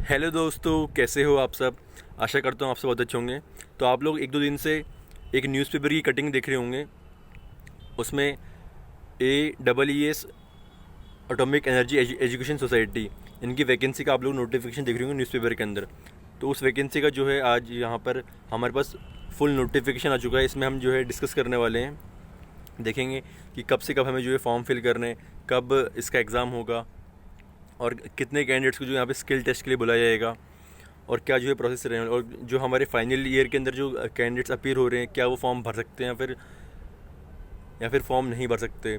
Hello दोस्तों, कैसे हो आप सब। आशा करता हूँ आप सब बहुत अच्छे होंगे। तो आप लोग एक दो दिन से एक न्यूज़पेपर की कटिंग देख रहे होंगे। उसमें AEES atomic energy education society, इनकी वैकेंसी का आप लोग नोटिफिकेशन देख रहे होंगे न्यूज़पेपर के अंदर। तो उस वैकेंसी का जो है आज यहाँ पर हमारे पास फुल नोटिफिकेशन आ चुका है। इसमें हम जो है डिस्कस करने वाले हैं, देखेंगे कि कब से कब हमें जो है फॉर्म फिल करने, कब इसका एग्ज़ाम होगा और कितने कैंडिडेट्स को जो यहाँ पे स्किल टेस्ट के लिए बुलाया जाएगा और क्या जो है प्रोसेस रहे हैं, और जो हमारे फाइनल ईयर के अंदर जो कैंडिडेट्स अपीयर हो रहे हैं क्या वो फॉर्म भर सकते हैं या फिर फॉर्म नहीं भर सकते।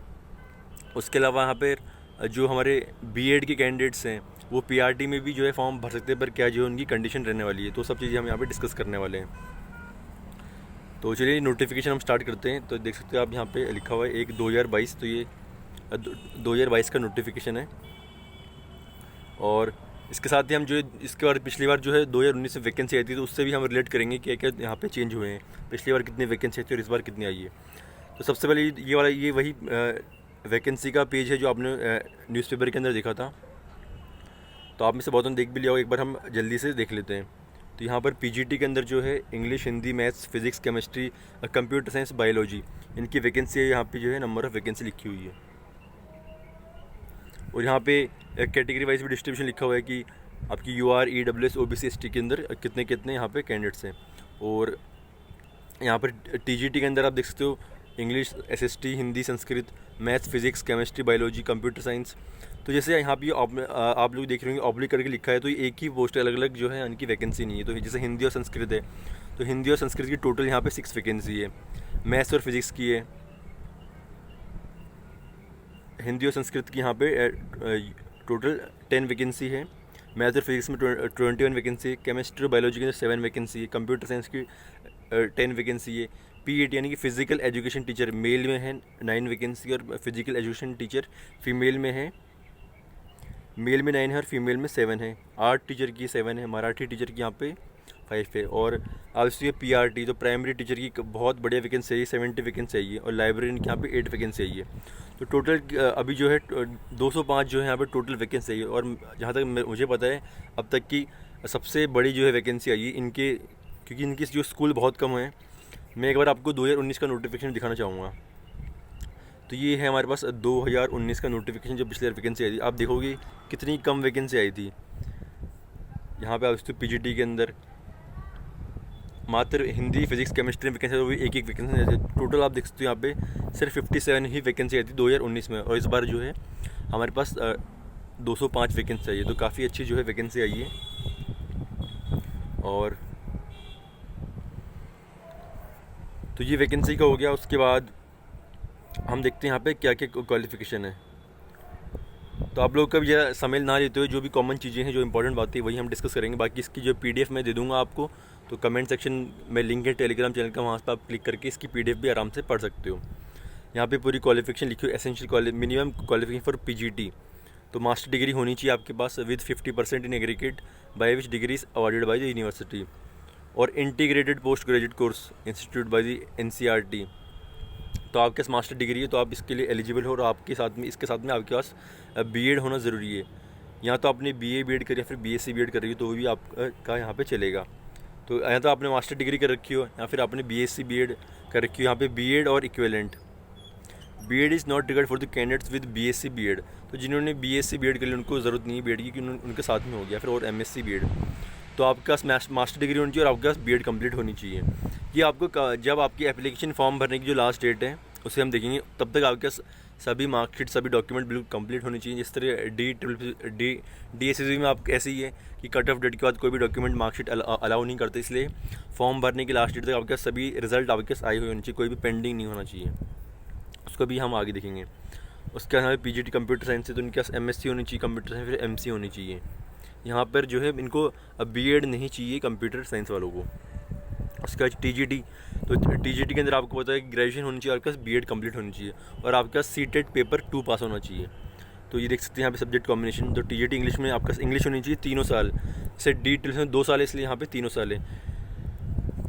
उसके अलावा यहाँ पर जो हमारे बीएड के कैंडिडेट्स हैं वो पीआरटी में भी जो है फॉर्म भर सकते हैं, पर क्या जो उनकी कंडीशन रहने वाली है, तो सब चीज़ें हम यहाँ पे डिस्कस करने वाले हैं। तो चलिए नोटिफिकेशन हम स्टार्ट करते हैं। तो देख सकते हैं आप यहाँ पे लिखा हुआ है 1/2022, तो ये 2022 का नोटिफिकेशन है। और इसके साथ ही हम जो है इसके बाद पिछली बार जो है 2019 में वैकेंसी आई थी, तो उससे भी हम रिलेट करेंगे क्या क्या यहाँ पे चेंज हुए हैं, पिछली बार कितनी वैकेंसी आई थी और इस बार कितनी आई है। तो सबसे पहले ये वही वैकेंसी का पेज है जो आपने न्यूज़पेपर के अंदर देखा था। तो आप में से बहुतों ने देख भी लिया होगा, एक बार हम जल्दी से देख लेते हैं। तो यहाँ पर पीजीटी के अंदर जो है English, Hindi, maths, physics, chemistry, computer science, biology, इनकी वैकेंसी है। यहाँ पे जो है नंबर ऑफ़ वैकेंसी लिखी हुई है और यहाँ पे कैटेगरी वाइज भी डिस्ट्रीब्यूशन लिखा हुआ है कि आपकी UR, EWS, OBC, ST के अंदर कितने कितने यहाँ पे कैंडिडेट्स हैं। और यहाँ पर TGT के अंदर आप देख सकते हो English, SST, Hindi, Sanskrit, maths, physics, chemistry, biology, computer science. तो जैसे यहाँ पे आप लोग देख रहे होंगे ऑब्लिक करके लिखा है, तो ये एक ही पोस्ट अलग अलग जो है इनकी वैकेंसी नहीं है। तो जैसे हिंदी और संस्कृत है, तो हिंदी और संस्कृत की टोटल यहाँ पे 6 वैकेंसी है। मैथ्स और फिजिक्स की है, हिंदी और संस्कृत की यहाँ पे टोटल 10 वैकेंसी है। मैथ्स और फिजिक्स में 21 वैकेंसी है। केमिस्ट्री और बायोलॉजी के अंदर 7 वैकेंसी है। कंप्यूटर साइंस की 10 वैकेंसी है। PET यानी कि फिजिकल एजुकेशन टीचर मेल में है 9 वैकेंसी, और फिजिकल एजुकेशन टीचर फीमेल में है, मेल में 9 है और फीमेल में 7 है। आर्ट टीचर की 7 है, मराठी टीचर की यहाँ पे 5 है। और अब इसकी PRT तो प्राइमरी टीचर की बहुत बढ़िया वैकेंसी है, 70 वैकेंसी आई है। और लाइब्रेरियन की यहाँ पे 8 वैकेंसी आई है। तो टोटल अभी जो है 205 जो है यहाँ पे टोटल वैकेंसी आई है। और जहाँ तक मुझे पता है अब तक की सबसे बड़ी जो है वैकेंसी आई है इनके, क्योंकि इनकी जो स्कूल बहुत कम है। मैं एक बार आपको 2019 का नोटिफिकेशन दिखाना चाहूँगा। तो ये है हमारे पास 2019 का नोटिफिकेशन, जो पिछले वैकेंसी आई थी। आप देखोगे कितनी कम वैकेंसी आई थी। यहाँ पे आप इसको PGT के अंदर मात्र हिंदी, फिजिक्स, केमिस्ट्री वैकेंसी, वो भी एक एक वैकेंसी। टोटल आप देख सकते हो यहाँ पे सिर्फ 57 ही वैकेंसी आई थी 2019 में, और इस बार जो है हमारे पास 205 वैकेंसी आई है। तो काफ़ी अच्छी जो है वैकेंसी आई है। और तो ये वैकेंसी का हो गया। उसके बाद हम देखते हैं यहाँ पे क्या क्या क्वालिफ़िकेशन है। तो आप लोग का भी ज़रा समय ना लेते हुए जो भी कॉमन चीज़ें हैं, जो इंपॉर्टेंट बातें, वही हम डिस्कस करेंगे। बाकी इसकी जो PDF मैं दे दूँगा आपको, तो कमेंट सेक्शन में लिंक है टेलीग्राम चैनल का, वहाँ पर आप क्लिक करके इसकी PDF भी आराम से पढ़ सकते हो। यहाँ पे पूरी क्वालिफिकेशन लिखी हुई, essential minimum qualification for PGT। तो मास्टर डिग्री होनी चाहिए आपके पास with 50% in aggregate by which degree is awarded by the university, और integrated post graduate course institute by the NCERT। तो आपके पास मास्टर डिग्री है तो आप इसके लिए एलिजिबल हो, और आपके साथ में इसके साथ में आपके पास BEd होना ज़रूरी है। या तो आपने BA BEd करी या फिर BSc BEd कर रही हो तो भी आपका यहाँ पे चलेगा। तो या तो आपने मास्टर डिग्री कर रखी हो या फिर आपने BSc BEd कर रखी हो। यहाँ पे BEd और equivalent, BEd is not required for the candidates with BSc BEd। तो जिन्होंने BSc BEd कर लिया उनको ज़रूरत नहीं है BEd की, क्योंकि उनके साथ में हो गया फिर, और MSc BEd। तो आपके पास मास्टर डिग्री होनी चाहिए और आपके पास BEd कंप्लीट होनी चाहिए। ये आपको जब आपकी एप्लीकेशन फॉर्म भरने की जो लास्ट डेट है उसे हम देखेंगे, तब तक आपके पास सभी मार्कशीट, सभी डॉक्यूमेंट बिल्कुल कंप्लीट होनी चाहिए। जिस तरह DSSB में आप ऐसे ही है कि कट ऑफ डेट के बाद कोई भी डॉक्यूमेंट मार्कशीट अलाउ नहीं करते, इसलिए फॉर्म भरने की लास्ट डेट तक आपके पास सभी रिजल्ट आपके पास आए हुए होने चाहिए, कोई भी पेंडिंग नहीं होना चाहिए। उसको भी हम आगे देखेंगे। उसके बाद हमें PGT कंप्यूटर साइंस से तो इनके पास MSc होनी चाहिए कंप्यूटर साइंस, फिर MC होनी चाहिए। यहाँ पर जो है इनको अब BEd नहीं चाहिए कंप्यूटर साइंस वालों को। उसके बाद TGT, तो TGT के अंदर आपको पता है कि ग्रेजुएशन होनी चाहिए, आपके पास BEd कंप्लीट होनी चाहिए, और आपके पास CTET पेपर 2 पास होना चाहिए। तो ये देख सकते हैं यहाँ पे सब्जेक्ट कॉम्बिनेशन। तो TGT इंग्लिश में आपका इंग्लिश होनी चाहिए 3 साल, जैसे DTEL में 2 साल है, इसलिए यहाँ पे 3 साल है।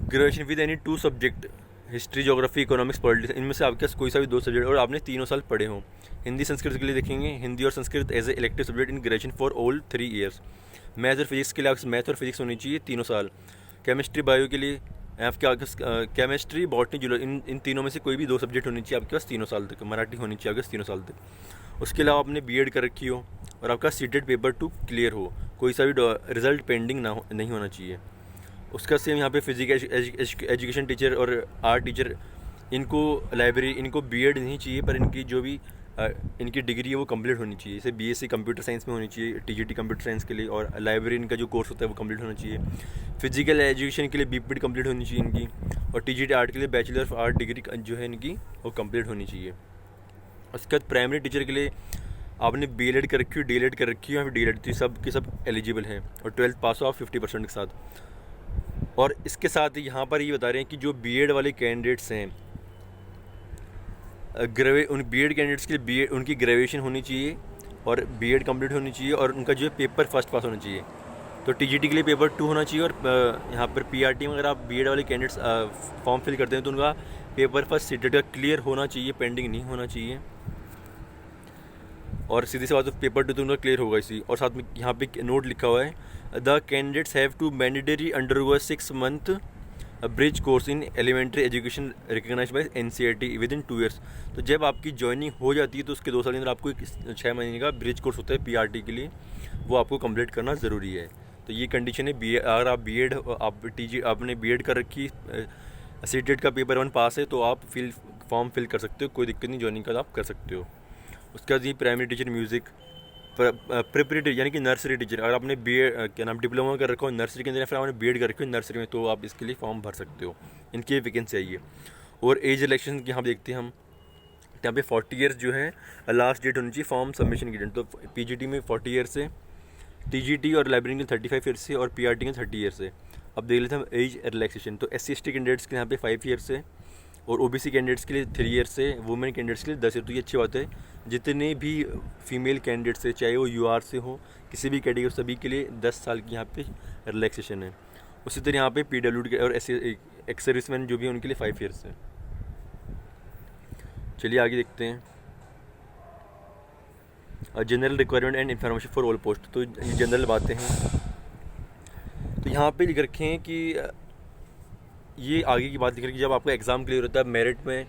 Graduation with any 2 subject, history, geography, economics, politics, इनमें से आपके पास कोई सा भी 2 सब्जेक्ट और आपने 3 साल पढ़े हों। हिंदी संस्कृत के लिए देखेंगे हिंदी और Sanskrit as a elective subject in graduation for all 3 years. Math और फिजिक्स के लिए आपके मैथ और फिजिक्स होनी चाहिए 3 साल। केमिस्ट्री बायो के लिए आपके केमिस्ट्री बॉटनी जूलॉजी इन तीनों में से कोई भी 2 सब्जेक्ट होनी चाहिए आपके पास 3 साल तक। मराठी होनी चाहिए आपके पास 3 साल तक। उसके अलावा आपने बीएड कर रखी हो और आपका सीटेड पेपर 2 क्लियर हो, कोई सा भी रिजल्ट पेंडिंग नहीं होना चाहिए। उसका सेम यहाँ पे फिजिकल एजुकेशन टीचर और आर्ट टीचर, इनको लाइब्रेरी, इनको बीएड नहीं चाहिए, पर इनकी जो भी इनकी डिग्री है वो कंप्लीट होनी चाहिए। जैसे बीएससी कंप्यूटर साइंस में होनी चाहिए टीजीटी कंप्यूटर साइंस के लिए, और लाइब्रेरी का जो कोर्स होता है वो कंप्लीट होना चाहिए। फिजिकल एजुकेशन के लिए बीपीड कंप्लीट होनी चाहिए इनकी, और टीजीटी आर्ट के लिए बैचलर ऑफ आर्ट डिग्री जो है इनकी वो कंप्लीट होनी चाहिए। उसके बाद प्राइमरी टीचर के लिए आपने बीएलएड कर रखी हो, डीएलएड कर रखी हो या फिर डीएलएड, तो सब के सब एलिजिबल हैं, और 12th पास ऑफ 50% के साथ। और इसके साथ यहाँ पर ये बता रहे हैं कि जो बीएड वाले कैंडिडेट्स हैं, उन बीएड कैंडिडेट्स के लिए बीएड उनकी ग्रेजुएशन होनी चाहिए और बीएड कंप्लीट होनी चाहिए, और उनका जो है पेपर फर्स्ट पास होना चाहिए। तो टीजीटी के लिए पेपर 2 होना चाहिए, और यहाँ पर पीआरटी में अगर आप बीएड वाले कैंडिडेट्स फॉर्म फिल करते हैं तो उनका पेपर फर्स्ट सीटेड का क्लियर होना चाहिए, पेंडिंग नहीं होना चाहिए। और सीधी सी बात तो पेपर 2 तो उनका क्लियर होगा इसी। और साथ में यहाँ पे नोट लिखा हुआ है, the candidates have to mandatory undergo 6 month bridge course in elementary education recognised by NCERT within 2 years. तो जब आपकी ज्वाइनिंग हो जाती है तो उसके 2 साल के अंदर आपको 6 महीने का ब्रिज कोर्स होता है पीआरटी के लिए, वो आपको कंप्लीट करना ज़रूरी है। तो ये कंडीशन है, अगर आप बीएड आपने बीएड कर रखी, सीटेड का पेपर 1 पास है, तो आप फॉर्म फिल कर सकते हो, कोई दिक्कत नहीं, ज्वाइनिंग का आप कर सकते हो। उसके बाद ये प्राइमरी टीचर म्यूज़िक, प्रिपरेटरी यानी कि नर्सरी टीचर, अगर आपने क्या नाम डिप्लोमा कर रखा हो नर्सरी के अंदर, या फिर आपने बीएड कर रखी हो नर्सरी में, तो आप इसके लिए फॉर्म भर सकते हो, इनकी वैकेंसी आई है। और एज रिलैक्सेशन की यहाँ देखते हैं हम, यहाँ पे 40 ईयर्स जो है लास्ट डेट होनी चाहिए फॉर्म सबमिशन की डेट। तो पीजीटी में 40 ईयर्स से, टीजीटी और लाइब्रेरी में 35 ईयर्स से, और पीआरटी में 30 ईयर्स से। अब देख लेते हैं हम एज रिलैक्सेशन। तो SC/ST कैंडिडेट्स के यहाँ पे 5 ईयर्स से, और ओबीसी कैंडिडेट्स के लिए 3 ईयर्स से, वुमेन कैंडिडेट्स के लिए 10 ईयर। तो ये अच्छी बात है, जितने भी फीमेल कैंडिडेट्स है, चाहे वो यूआर से हो, किसी भी कैटेगरी, सभी के लिए 10 साल की यहाँ पे रिलैक्सेशन है। उसी तरह यहाँ पे पीडब्ल्यूडी और एक्स सर्विसमैन जो भी हैं उनके लिए 5 ईयर्स है। चलिए आगे देखते हैं, general requirement and information for all post. तो ये जनरल बातें हैं। तो यहाँ पे लिख रखे हैं कि ये आगे की बात लिख रही है कि जब आपका एग्ज़ाम क्लियर होता है, मेरिट में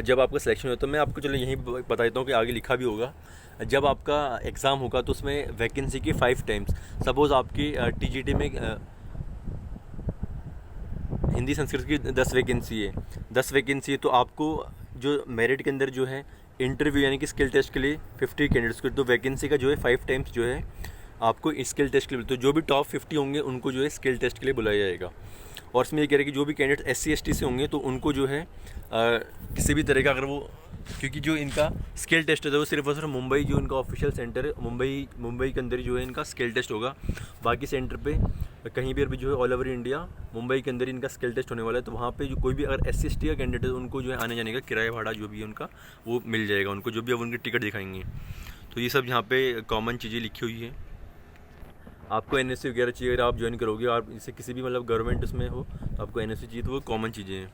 जब आपका सिलेक्शन होता है, मैं आपको चलो यहीं बता देता हूँ कि आगे लिखा भी होगा। जब आपका एग्ज़ाम होगा तो उसमें वैकेंसी की 5 टाइम्स, सपोज़ आपकी टीजीटी में हिंदी संस्कृत की 10 वैकेंसी है, 10 वैकेंसी है, तो आपको जो मेरिट के अंदर जो है इंटरव्यू यानी कि स्किल टेस्ट के लिए 50 कैंडिडेट्स को, तो वैकेंसी का जो है 5 टाइम्स जो है आपको स्किल टेस्ट के लिए, तो जो भी टॉप 50 होंगे उनको जो है स्किल टेस्ट के लिए बुलाया जाएगा। और इसमें ये कह रहे हैं कि जो भी कैंडिडेट SC/ST से होंगे तो उनको जो है किसी भी तरह का, अगर वो, क्योंकि जो इनका स्किल टेस्ट होता है वो सिर्फ और सिर्फ मुंबई, जो इनका ऑफिशियल सेंटर है मुंबई के अंदर जो है इनका स्किल टेस्ट होगा। बाकी सेंटर पे कहीं भी जो है ऑल ओवर इंडिया मुंबई के अंदर इनका स्किल टेस्ट होने वाला है। तो वहाँ पे जो कोई भी अगर SC/ST का कैंडिडेट है उनको जो है आने जाने का किराया भाड़ा जो भी है उनका वो मिल जाएगा उनको, जो भी अब उनकी टिकट दिखाएंगे। तो ये सब यहाँ पे कॉमन चीज़ें लिखी हुई है। आपको NSC वगैरह चाहिए, अगर आप ज्वाइन करोगे, आप इससे किसी भी मतलब गवर्नमेंट उसमें हो तो आपको NSC चाहिए, तो वो कॉमन चीज़ें हैं।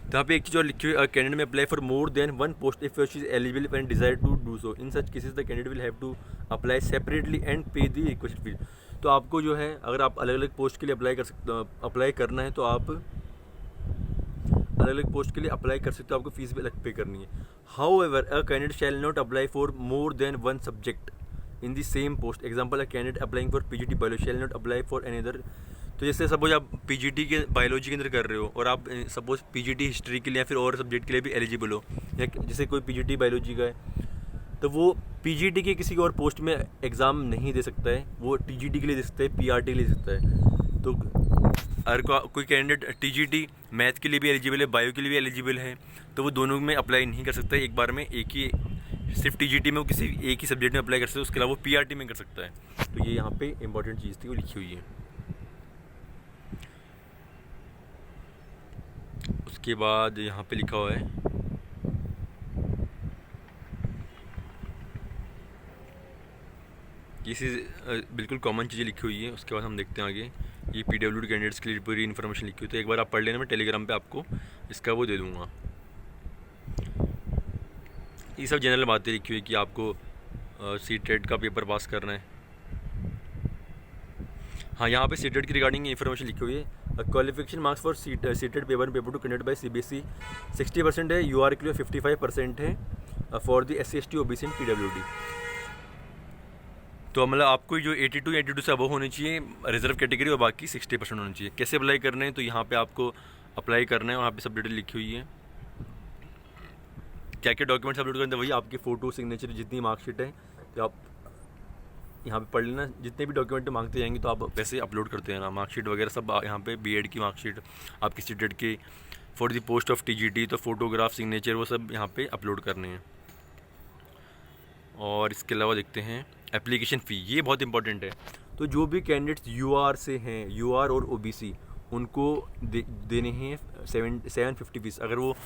तो यहाँ पे एक चीज़ और लिखी हुई, candidate may apply for more than 1 post if she is eligible and desire to do so, in such cases the candidate will have to apply separately and pay the request fees. तो आपको जो है अगर आप अलग अलग post के लिए अप्लाई करना है, तो आप अलग अलग पोस्ट के लिए अप्लाई कर सकते हो, आपको फीस भी अलग पे करनी है। How ever a candidate shall not apply for more than 1 subject in the same post. Example, a candidate applying for PGT biology shall not apply for any other. तो जैसे सपोज आप पीजीटी के biology के अंदर कर रहे हो और आप सपोज पीजीटी हिस्ट्री के लिए या फिर और सब्जेक्ट के लिए भी एलिजिबल हो, या जैसे कोई पीजीटी बायोलॉजी का है तो वो पीजीटी के किसी और पोस्ट में एग्ज़ाम नहीं दे सकता है, वो टीजीटी के लिए दे सकता है, पीआरटी के लिए दे सकता है। तो अगर कोई कैंडिडेट टीजीटी मैथ के लिए भी एलिजिबल है, बायो के लिए भी एलिजिबल है, तो वो दोनों में अप्लाई नहीं कर सकता है एक बार में। एक ही सिर्फ टीजीटी में वो किसी एक ही सब्जेक्ट में अप्लाई कर सकता है, उसके अलावा वो पीआरटी में कर सकता है। तो ये यहाँ पे इंपॉर्टेंट चीज़ थी वो लिखी हुई है। उसके बाद यहाँ पे लिखा हुआ है ये चीज़ बिल्कुल कॉमन चीज़ें लिखी हुई है। उसके बाद हम देखते हैं आगे, ये पीडब्ल्यूडी कैंडिडेट्स के लिए पूरी इन्फॉर्मेशन लिखी हुई है। तो एक बार आप पढ़ लेना, मैं टेलीग्राम पे आपको इसका वो दे दूँगा। ये सब जनरल बातें लिखी हुई कि आपको सीटेट का पेपर पास करना है। हाँ, यहाँ पे सीटेट की रिगार्डिंग इन्फॉर्मेशन लिखी हुई है। Qualification marks for CTET paper two conduct bye CBSE 60% है, UR के लिए 55% है, for the SC ST OBC and PWD। तो मतलब आपको जो 82 से अबव होनी चाहिए रिजर्व कैटेगरी, और बाकी 60% होनी चाहिए। कैसे अप्लाई करना है, तो यहाँ पे आपको अप्लाई करना है, वहाँ पे सब डिटेल लिखी हुई है। क्या क्या डॉक्यूमेंट्स अपलोड करते हैं, वही आपकी फ़ोटो, सिग्नेचर, जितनी मार्कशीट है, तो आप यहाँ पे पढ़ लेना। जितने भी डॉक्यूमेंट मांगते जाएंगे तो आप वैसे अपलोड करते हैं ना, मार्कशीट वगैरह सब यहाँ पे BEd की मार्कशीट, आपकी सीटेट की, for the post of TGT, तो फोटोग्राफ, सिग्नेचर, वो सब यहाँ पे अपलोड करने हैं। और इसके अलावा देखते हैं एप्लीकेशन फ़ी, ये बहुत इंपॉर्टेंट है। तो जो भी कैंडिडेट्स UR से हैं, UR और OBC, उनको देने हैं 750 फीस। अगर वो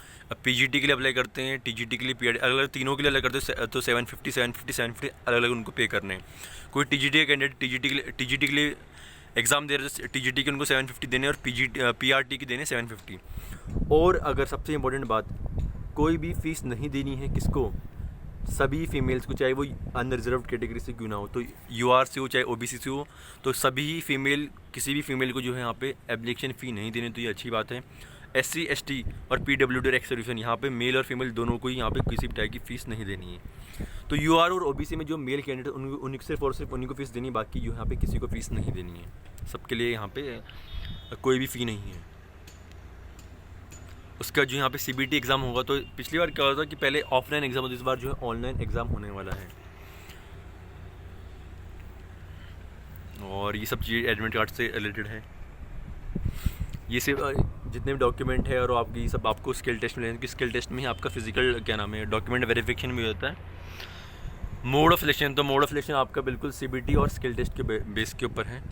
PGT के लिए अप्लाई करते हैं, TGT के लिए, PID, अलग अलग तीनों के लिए अलग करते हैं, तो 750 अलग अलग उनको पे करने हैं। कोई TGT के कैंडिडेट TGT के लिए एग्ज़ाम दे रहे हैं, TGT के उनको 750 देने, और PRT के देने 750। और अगर सबसे इम्पोर्टेंट बात, कोई भी फ़ीस नहीं देनी है किसको, सभी फीमेल्स को, चाहे वो अनरिजर्व कैटेगरी से क्यों ना हो, तो UR से हो चाहे OBC से हो, तो सभी फीमेल, किसी भी फीमेल को जो है यहाँ पे एप्लीकेशन फ़ी नहीं देनी, तो ये अच्छी बात है। SC ST और PWD और एक्स सर्विसमैन, यहाँ पे मेल और फीमेल दोनों को ही यहाँ पे किसी भी टाइप की फ़ीस नहीं देनी है। तो UR और OBC में जो मेल कैंडिडेट उनको सिर्फ और सिर्फ उन्हीं को फ़ीस देनी, बाकी जो यहाँ पे किसी को फ़ीस नहीं देनी है। सबके लिए यहाँ पे कोई भी फ़ी नहीं है। उसका जो यहाँ पे CBT एग्ज़ाम होगा, तो पिछली बार क्या होता था कि पहले ऑफलाइन एग्ज़ाम होता, इस बार जो है ऑनलाइन एग्ज़ाम होने वाला है। और ये सब चीज़ एडमिट कार्ड से रिलेटेड है। ये सिर्फ जितने भी डॉक्यूमेंट है, और आपकी सब आपको स्किल टेस्ट में लेने की, स्किल टेस्ट में ही आपका फिजिकल क्या नाम है, डॉक्यूमेंट वेरिफिकेशन भी होता है। मोड ऑफ सिलेक्शन, तो मोड ऑफ सिलेक्शन आपका बिल्कुल CBT और स्किल टेस्ट के बेस के ऊपर है।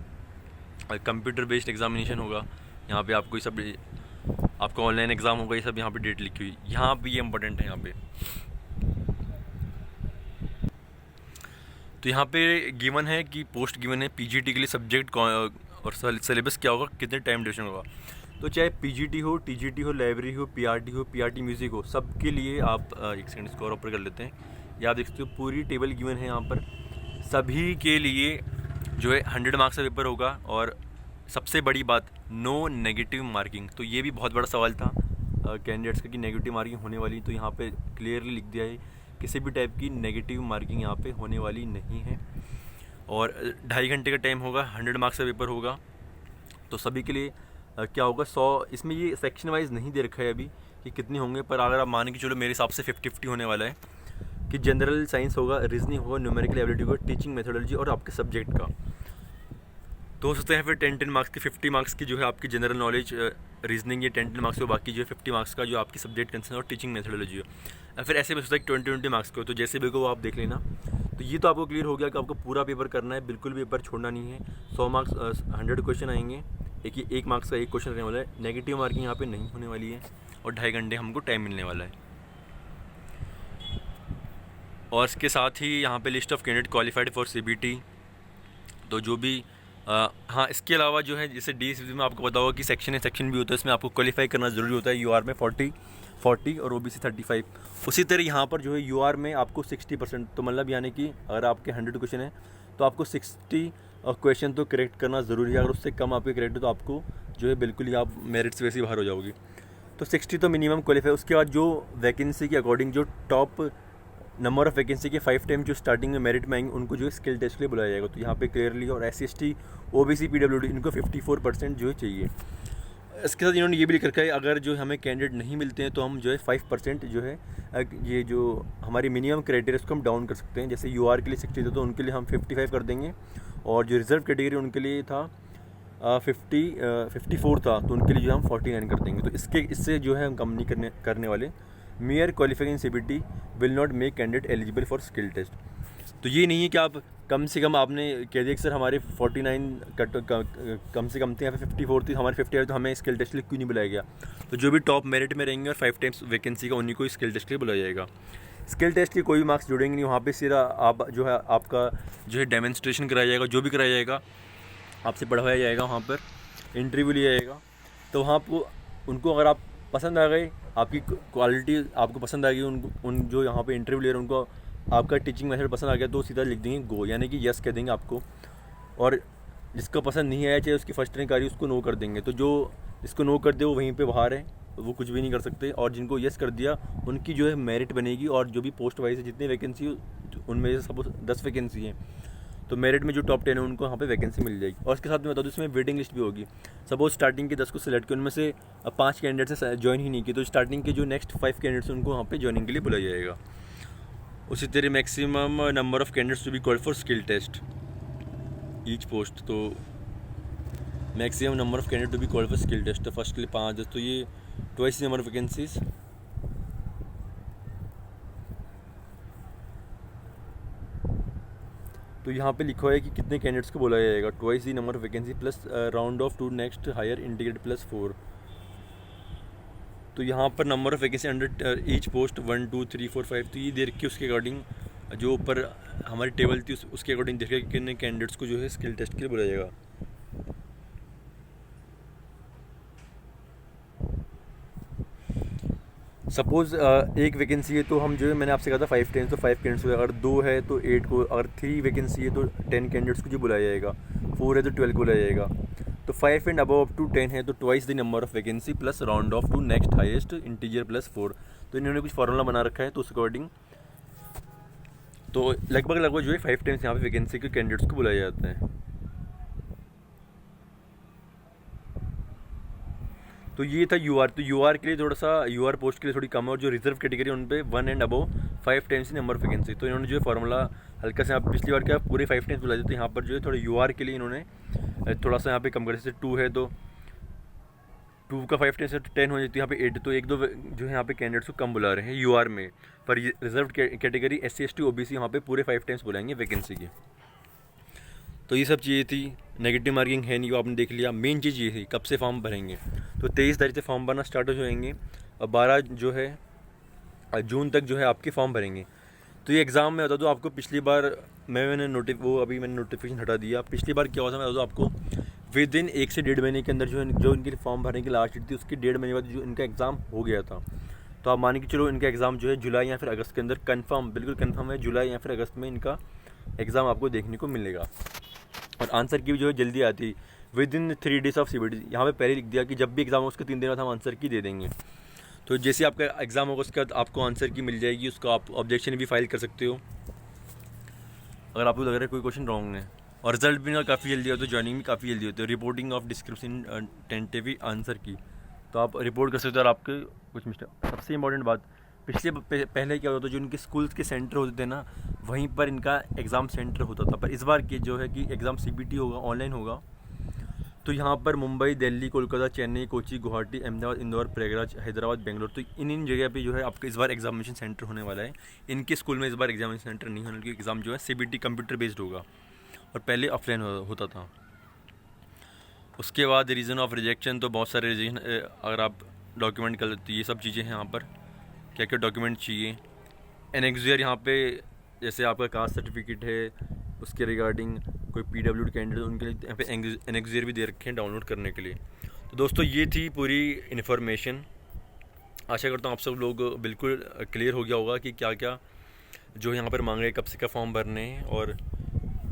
कंप्यूटर बेस्ड एग्जामिनेशन होगा, यहाँ पे आपको ये सब, आपका ऑनलाइन एग्ज़ाम होगा, ये सब यहाँ पे डेट लिखी हुई, यहाँ पे ये इंपॉर्टेंट है यहाँ पे। तो यहाँ पे गिवन है कि पोस्ट गिवन है PGT के लिए सब्जेक्ट और सिलेबस क्या होगा, कितने टाइम ड्यूरेशन होगा। तो चाहे PGT हो, TGT हो, लाइब्रेरी हो, PRT म्यूज़िक हो, सबके लिए आप एक सेकंड स्कोर ऊपर कर लेते हैं। ये आप देख सकते हो, पूरी टेबल गिवन है यहाँ पर। सभी के लिए जो है 100 मार्क्स का पेपर होगा, और सबसे बड़ी बात, नो नेगेटिव मार्किंग। तो ये भी बहुत बड़ा सवाल था कैंडिडेट्स का कि नेगेटिव मार्किंग होने वाली, तो यहाँ पे क्लियरली लिख दिया है किसी भी टाइप की नेगेटिव मार्किंग यहाँ पे होने वाली नहीं है। और 2.5 घंटे का टाइम होगा, 100 मार्क्स का पेपर होगा। तो सभी के लिए क्या होगा, 100, इसमें ये सेक्शन वाइज नहीं दे रखा है अभी कि कितने होंगे, पर अगर आप मान के चलो मेरे हिसाब से 50-50 होने वाला है कि जनरल साइंस होगा, रीजनिंग होगा, न्यूमेरिकल एबिलिटी होगा, टीचिंग मेथोडोलॉजी और आपके सब्जेक्ट का। तो हो सकते हैं फिर 10-10 मार्क्स की, 50 मार्क्स की जो है आपकी जनरल नॉलेज रीजनिंग, ये 10-10 मार्क्स हो, बाकी जो है 50 मार्क्स का जो आपकी सब्जेक्ट कंसर्न और टीचिंग मेथोडोलॉजी हो। फिर ऐसे भी हो सकता है 20-20 मार्क्स को, तो जैसे भी को आप देख लेना। तो ये तो आपको क्लियर हो गया कि आपको पूरा पेपर करना है, बिल्कुल भी पेपर छोड़ना नहीं है। 100 मार्क्स 100 क्वेश्चन आएंगे, एक मार्क्स का एक क्वेश्चन रहने वाला है, नेगेटिव मार्किंग यहाँ पे नहीं होने वाली है, और 2.5 घंटे हमको टाइम मिलने वाला है। और इसके साथ ही यहाँ पे list of candidate qualified for CBT, तो जो भी हाँ, इसके अलावा जो है जैसे DSC में आपको पता होगा कि सेक्शन भी होता है, इसमें आपको क्वालिफाई करना ज़रूरी होता है। UR में 40 और OBC 35। उसी तरह यहाँ पर जो है UR में आपको 60%, तो मतलब यानी कि अगर आपके 100 क्वेश्चन है तो आपको 60 क्वेश्चन तो करेक्ट करना ज़रूरी है। अगर उससे कम आपके करेक्ट है तो आपको जो है बिल्कुल ही आप मेरिट से वैसे ही बाहर हो जाओगे। तो 60 तो मिनिमम क्वालिफाई। उसके बाद जो वैकेंसी के अकॉर्डिंग जो टॉप नंबर ऑफ़ वैकेंसी के 5 टाइम जो स्टार्टिंग में मेरिट में आएंगे उनको जो है स्किल टेस्ट के लिए बुलाया जाएगा। तो यहाँ पे क्लियरली, और SC ST OBC PWD इनको 54% जो है चाहिए। इसके साथ इन्होंने ये भी लिख रखा है, अगर जो हमें कैंडिडेट नहीं मिलते हैं तो हम जो है 5% जो है ये जो हमारी मिनिमम क्राइटेरिया उसको हम डाउन कर सकते हैं। जैसे UR के लिए 60 था तो उनके लिए हम 55 कर देंगे, और जो रिजर्व कैटेगरी उनके लिए था 54 था तो उनके लिए जो हम 49 कर देंगे। तो इससे जो है हम कम नहीं करने वाले। Mere qualification CBT will not make candidate eligible for skill test. तो ये नहीं है कि आप कम से कम आपने कह दिया कि सर हमारे 49 कम से कम थे, यहाँ पे 54 थी, हमारे 50 आए तो हमें स्किल टेस्ट के लिए क्यों नहीं बुलाया गया। तो जो भी टॉप मेरिट में रहेंगे और 5 टाइम्स वैकेंसी का, उन्हीं को स्किल टेस्ट के लिए बुलाया जाएगा। स्किल टेस्ट के कोई मार्क्स जुड़ेंगे नहीं, वहाँ पे सिर्फ आप जो है आपका जो है डेमोन्स्ट्रेशन कराया जाएगा, जो भी कराया जाएगा आपसे पढ़वाया जाएगा, वहाँ पर इंटरव्यू लिया जाएगा। तो वहाँ पर उनको अगर आप पसंद आ गए, आपकी क्वालिटी आपको पसंद आ गई, उन जो यहाँ पे इंटरव्यू ले रहे हैं उनको आपका टीचिंग मेथड पसंद आ गया, तो सीधा लिख देंगे गो, यानी कि यस कह देंगे आपको। और जिसको पसंद नहीं आया, चाहे उसकी फर्स्ट रैंक आ रही है, उसको नो कर देंगे। तो जो जिसको नो कर दे वो वहीं पे बाहर है, वो कुछ भी नहीं कर सकते। और जिनको यस कर दिया उनकी जो है मेरिट बनेगी, और जो भी पोस्ट वाइज है जितनी वैकेंसी उनमें से सपोज 10 वैकेंसी हैं, तो मेरिट में जो टॉप 10 है उनको वहाँ पे वैकेंसी मिल जाएगी। और इसके साथ में बता दूँ, इसमें वेटिंग लिस्ट भी होगी। सपोज स्टार्टिंग के 10 को सिलेक्ट किया, उनमें से 5 कैंडिडेट्स ने ज्वाइन ही नहीं की, तो स्टार्टिंग के जो नेक्स्ट 5 कैंडिडेट्स उनको वहाँ पे ज्वाइनिंग के लिए बुलाया जाएगा। उसी तरह maximum number of candidates to be called for skill test each post, तो maximum number of candidate to be called for skill test, तो फर्स्ट के लिए 5, तो ये ट्वाइस नंबर ऑफ वैकेंसीज। तो यहाँ पे लिखा है कि कितने कैंडिडेट्स को बोला जाएगा, twice the number of vacancy plus round off to next higher integrated plus 4। तो यहाँ पर number of vacancy under each post 1 2 3 4 5, तो ये दे रखी है उसके अकॉर्डिंग, जो ऊपर हमारी टेबल थी उसके अकॉर्डिंग देखा कि कितने कैंडिडेट्स को जो है स्किल टेस्ट के लिए बुलाया जाएगा। सपोज़ एक वैकेंसी है तो हम जो है मैंने आपसे कहा था 5 10, तो 5 कैंडिडेट्स को, अगर 2 है तो 8 को, अगर 3 वैकेंसी है तो 10 कैंडिडेट्स को जो बुलाया जाएगा, 4 है तो 12 को बुलाया जाएगा। तो 5 एंड अबव अप टू 10 है तो twice the number of vacancy plus round off to next highest integer plus 4। तो इन्होंने कुछ फार्मूला बना रखा है, तो उस अकॉर्डिंग तो लगभग जो है 5 टाइम्स यहाँ पे वैकेंसी के कैंडिडेट्स को बुलाया जाता है। तो ये था यूआर। तो यूआर के लिए थोड़ा सा, यूआर पोस्ट के लिए थोड़ी कम है, और जो रिजर्व कैटेगरी उन पे 1 and above 5 times number of vacancy. तो इन्होंने जो है फार्मूला हल्का से, आप पिछली बार क्या पूरे 5 टाइम्स बुलाए थे, तो यहाँ पर जो है थोड़ा यूआर के लिए इन्होंने थोड़ा सा यहाँ पे कम कर, जैसे 2 है तो 2 का 5 टाइम्स 10 हो जाती है, यहाँ पे 8, तो 1 2 जो है यहाँ पे कैंडिडेट्स को कम बुला रहे हैं यूआर में। पर reserve category SC ST OBC यहाँ पे पूरे 5 टाइम्स बुलाएंगे वैकेंसी की। तो ये सब चीज़ें थी, नेगेटिव मार्किंग है नहीं, वो आपने देख लिया। मेन चीज़ ये थी कब से फॉर्म भरेंगे, तो 23 तारीख से फॉर्म भरना स्टार्ट हो जाएंगे, और 12 जो है जून तक जो है आपके फॉर्म भरेंगे। तो ये एग्ज़ाम में बता दूँ आपको, पिछली बार मैंने नोटिफिकेशन हटा दिया। पिछली बार क्या हुआ था मैं बता दूँ आपको, विद इन 1 से 1.5 महीने के अंदर जो इनके फॉर्म भरने की लास्ट डेट थी, उसके 1.5 महीने बाद जो इनका एग्ज़ाम हो गया था। तो आप मान के चलो इनका एग्ज़ाम जो है जुलाई या फिर अगस्त के अंदर कंफर्म, बिल्कुल कंफर्म है, जुलाई या फिर अगस्त में इनका एग्ज़ाम आपको देखने को मिलेगा। और आंसर की भी जो है जल्दी आती, with in 3 days of CBT। यहाँ पे पहले लिख दिया कि जब भी एग्ज़ाम हो उसके 3 दिन बाद हम आंसर की दे देंगे। तो जैसे आपका एग्ज़ाम होगा उसके बाद आपको आंसर की मिल जाएगी, उसका आप ऑब्जेक्शन भी फाइल कर सकते हो अगर आपको लग रहा है कोई क्वेश्चन रॉन्ग है। और रिजल्ट भी काफ़ी जल्दी होता है, ज्वाइनिंग भी काफ़ी जल्दी होती है। Reporting of description tentative answer की, तो आप रिपोर्ट कर सकते हो। और आपके कुछ मिस्टेक, सबसे इंपॉर्टेंट बात, पहले क्या होता था, जो इनके स्कूल्स के सेंटर होते थे ना, वहीं पर इनका एग्ज़ाम सेंटर होता था। पर इस बार की जो है कि एग्ज़ाम CBT होगा, ऑनलाइन होगा। तो यहाँ पर मुंबई, दिल्ली, कोलकाता, चेन्नई, कोची, गुवाहाटी, अहमदाबाद, इंदौर, प्रयागराज, हैदराबाद, बेंगलोर, तो इन जगह पे जो है आपका इस बार एग्जामिनेशन सेंटर होने वाला है। इनके स्कूल में इस बार एग्जामिनेशन सेंटर नहीं होने, क्योंकि एग्ज़ाम जो है CBT कंप्यूटर बेस्ड होगा, और पहले ऑफलाइन होता था। उसके बाद रीज़न ऑफ रिजेक्शन, तो बहुत सारे रीजन अगर आप डॉक्यूमेंट कर लेते, ये सब चीज़ें हैं यहाँ पर, क्या क्या डॉक्यूमेंट चाहिए। एनेक्सियर यहाँ पे, जैसे आपका कास्ट सर्टिफिकेट है, उसके रिगार्डिंग कोई PWD कैंडिडेट, उनके लिए यहाँ पे एनेक्सियर भी दे रखे हैं डाउनलोड करने के लिए। तो दोस्तों ये थी पूरी इन्फॉर्मेशन। आशा करता हूँ आप सब लोग बिल्कुल क्लियर हो गया होगा कि क्या क्या जो यहाँ पर मांग रहे हैं, कब से कब फॉर्म भरने हैं। और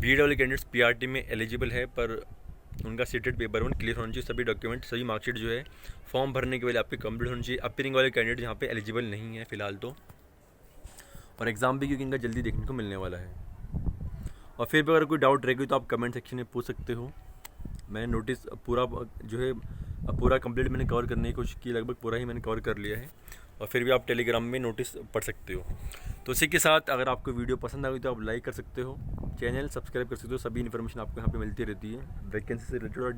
BED वाले कैंडिडेट्स PRT में एलिजिबल है, पर उनका सीटेड पेपर 1 क्लियर होना चाहिए, सभी डॉक्यूमेंट, सभी मार्कशीट जो है फॉर्म भरने के पहले आपके कंप्लीट होनी चाहिए। अपीयरिंग वाले कैंडिडेट यहाँ पे एलिजिबल नहीं है फ़िलहाल तो, और एग्ज़ाम भी क्योंकि इनका जल्दी देखने को मिलने वाला है। और फिर भी अगर कोई डाउट रहेगी तो आप कमेंट सेक्शन में पूछ सकते हो। मैंने नोटिस पूरा जो है पूरा कंप्लीट मैंने कवर करने की कोशिश की, लगभग पूरा ही मैंने कवर कर लिया है। और फिर भी आप टेलीग्राम में नोटिस पढ़ सकते हो। तो इसी के साथ अगर आपको वीडियो पसंद आ गई तो आप लाइक कर सकते हो, चैनल सब्सक्राइब कर सकते हो। सभी इन्फॉर्मेशन आपको यहाँ पे मिलती रहती है वैकेंसी से रिलेटेड और